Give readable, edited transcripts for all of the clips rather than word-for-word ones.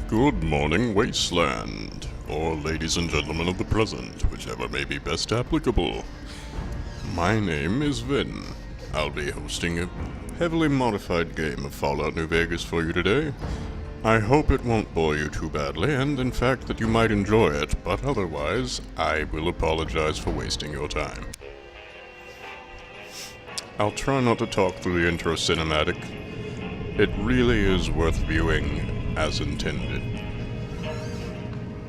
Good morning, Wasteland, or ladies and gentlemen of the present, whichever may be best applicable. My name is Vin. I'll be hosting a heavily modified game of Fallout New Vegas for you today. I hope it won't bore you too badly, and in fact that you might enjoy it, but otherwise, I will apologize for wasting your time. I'll try not to talk through the intro cinematic. It really is worth viewing as intended.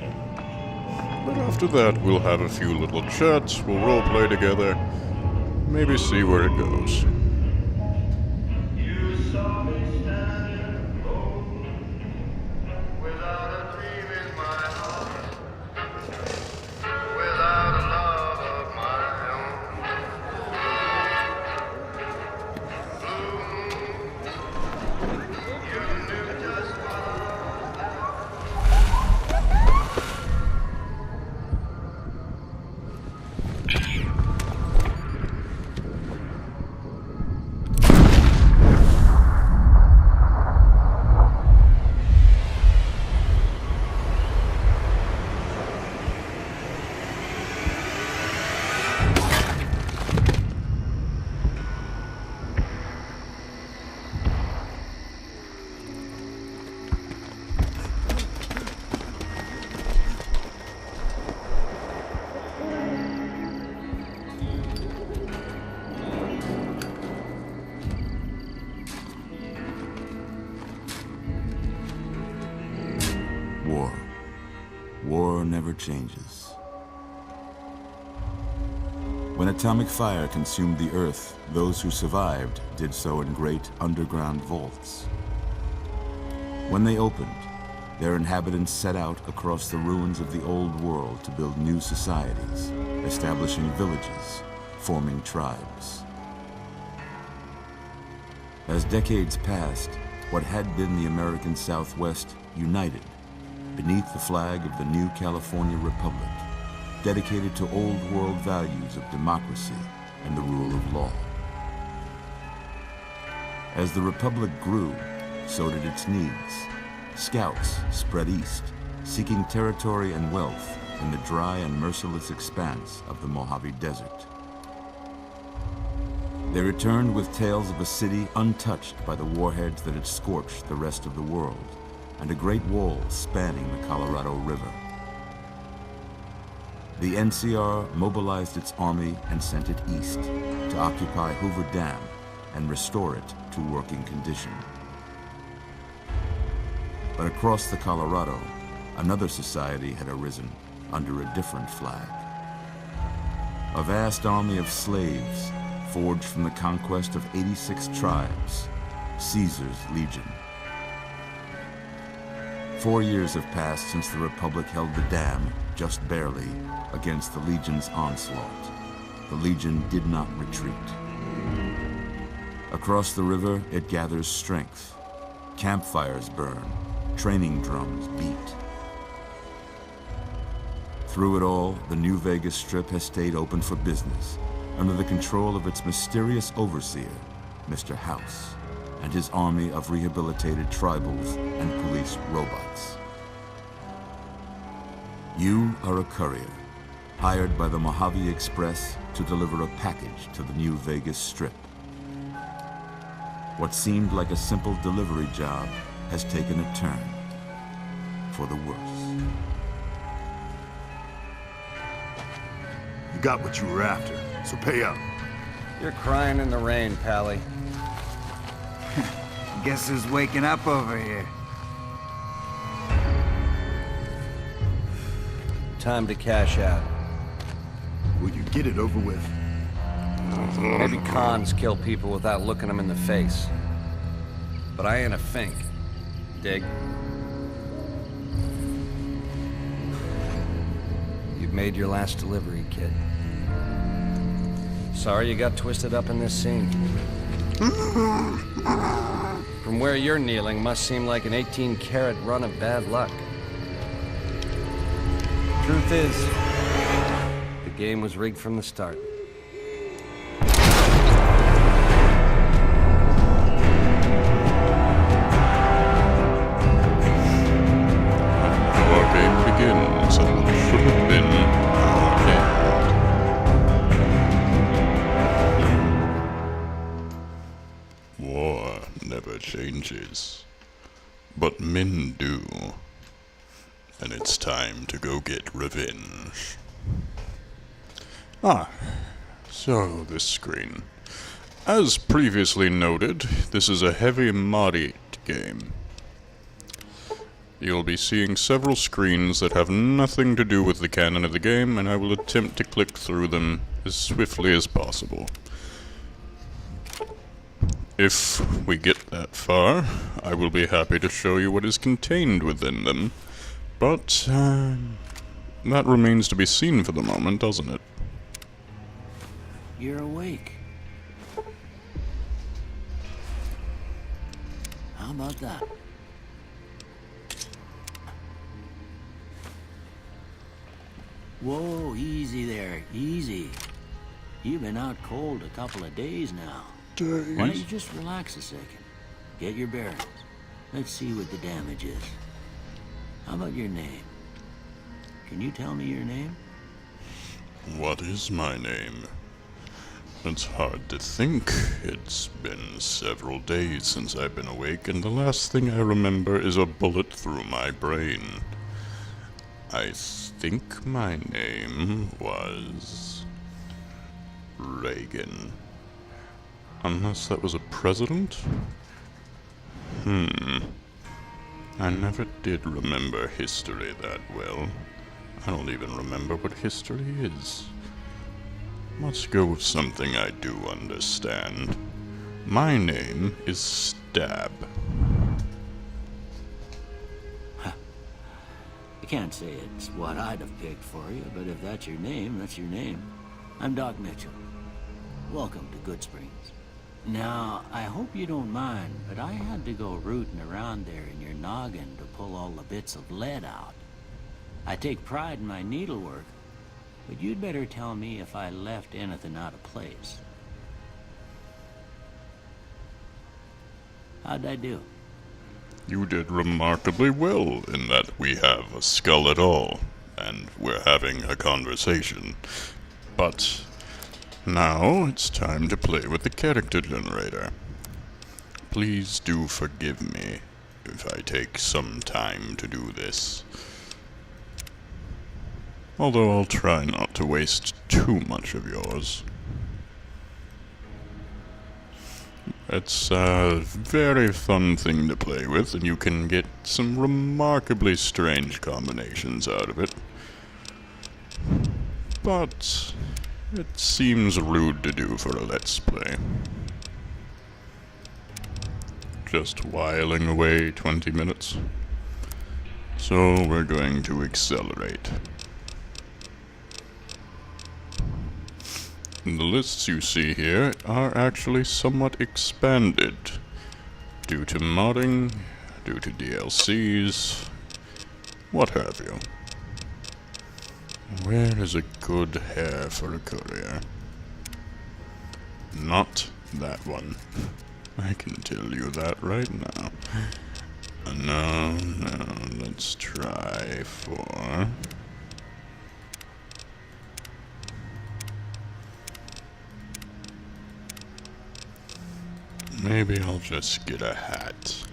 But after that, we'll have a few little chats, we'll roleplay together, maybe see where it goes. War never changes. When atomic fire consumed the Earth, those who survived did so in great underground vaults. When they opened, their inhabitants set out across the ruins of the old world to build new societies, establishing villages, forming tribes. As decades passed, what had been the American Southwest united beneath the flag of the new California Republic, dedicated to old world values of democracy and the rule of law. As the Republic grew, so did its needs. Scouts spread east, seeking territory and wealth in the dry and merciless expanse of the Mojave Desert. They returned with tales of a city untouched by the warheads that had scorched the rest of the world, and a great wall spanning the Colorado River. The NCR mobilized its army and sent it east to occupy Hoover Dam and restore it to working condition. But across the Colorado, another society had arisen under a different flag. A vast army of slaves forged from the conquest of 86 tribes, Caesar's Legion. 4 years have passed since the Republic held the dam, just barely, against the Legion's onslaught. The Legion did not retreat. Across the river, it gathers strength. Campfires burn, training drums beat. Through it all, the New Vegas Strip has stayed open for business, under the control of its mysterious overseer, Mr. House, and his army of rehabilitated tribals and police robots. You are a courier, hired by the Mojave Express to deliver a package to the New Vegas Strip. What seemed like a simple delivery job has taken a turn for the worse. You got what you were after, so pay up. You're crying in the rain, Pally. Guess who's waking up over here? Time to cash out. Will you get it over with? Maybe cons kill people without looking them in the face. But I ain't a fink. Dig? You've made your last delivery, kid. Sorry you got twisted up in this scene. From where you're kneeling must seem like an 18-carat run of bad luck. Truth is, the game was rigged from the start. ways. But men do. And it's time to go get revenge. So this screen. As previously noted, this is a heavy modded game. You'll be seeing several screens that have nothing to do with the canon of the game, and I will attempt to click through them as swiftly as possible. If we get that far, I will be happy to show you what is contained within them, but that remains to be seen for the moment, doesn't it? You're awake. How about that? Whoa, easy there, easy. You've been out cold a couple of days now. Why don't you just relax a second? Get your bearings. Let's see what the damage is. How about your name? Can you tell me your name? What is my name? It's hard to think. It's been several days since I've been awake, and the last thing I remember is a bullet through my brain. I think my name was Reagan. Unless that was a president? I never did remember history that well. I don't even remember what history is. Let's go with something I do understand. My name is Stab. I can't say it's what I'd have picked for you, but if that's your name, that's your name. I'm Doc Mitchell. Welcome to Goodsprings. Now, I hope you don't mind, but I had to go rooting around there in your noggin to pull all the bits of lead out. I take pride in my needlework, but you'd better tell me if I left anything out of place. How'd I do? You did remarkably well in that we have a skull at all, and we're having a conversation. But now it's time to play with the character generator. Please do forgive me if I take some time to do this. Although I'll try not to waste too much of yours. It's a very fun thing to play with, and you can get some remarkably strange combinations out of it. But it seems rude to do for a Let's Play. Just whiling away 20 minutes. So we're going to accelerate. The lists you see here are actually somewhat expanded due to modding, due to DLCs, what have you. Where is a good hair for a courier? Not that one. I can tell you that right now. No, let's try for... Maybe I'll just get a hat.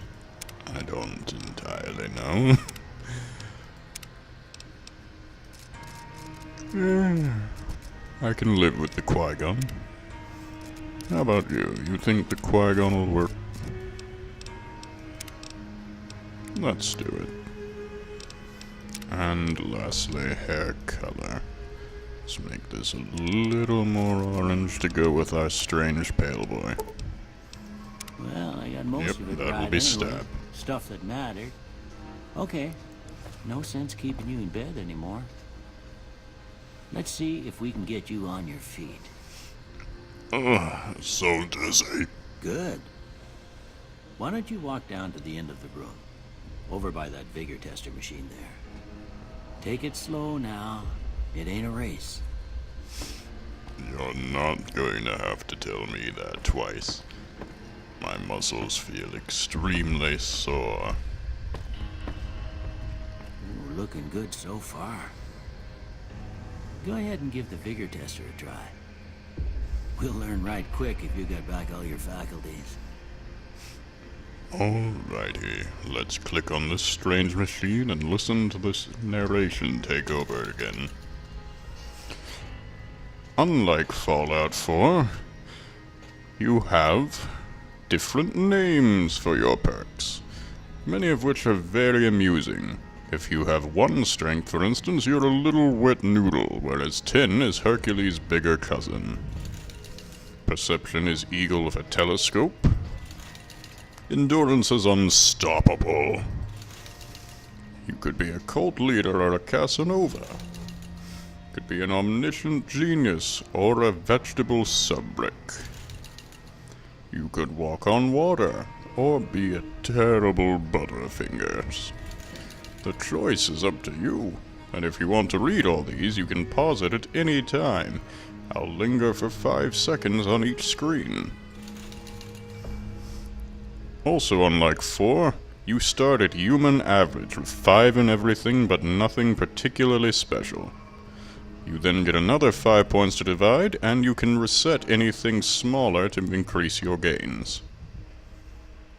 I don't entirely know. I can live with the Qui-Gon. How about you? You think the Qui-Gon will work? Let's do it. And lastly, hair color. Let's make this a little more orange to go with our strange pale boy. Well, I got most of it that right will be anyway. Stab. Stuff that mattered. Okay. No sense keeping you in bed anymore. Let's see if we can get you on your feet. So dizzy. Good. Why don't you walk down to the end of the room? Over by that vigor tester machine there. Take it slow now. It ain't a race. You're not going to have to tell me that twice. My muscles feel extremely sore. Ooh, looking good so far. Go ahead and give the vigor tester a try. We'll learn right quick if you got back all your faculties. Alrighty, let's click on this strange machine and listen to this narration take over again. Unlike Fallout 4, you have different names for your perks, many of which are very amusing. If you have 1 strength, for instance, you're a little wet noodle, whereas 10 is Hercules' bigger cousin. Perception is eagle with a telescope. Endurance is unstoppable. You could be a cult leader or a Casanova. Could be an omniscient genius or a vegetable subbrick. You could walk on water or be a terrible Butterfingers. The choice is up to you, and if you want to read all these, you can pause it at any time. I'll linger for 5 seconds on each screen. Also, unlike 4, you start at human average with 5 in everything but nothing particularly special. You then get another 5 points to divide, and you can reset anything smaller to increase your gains.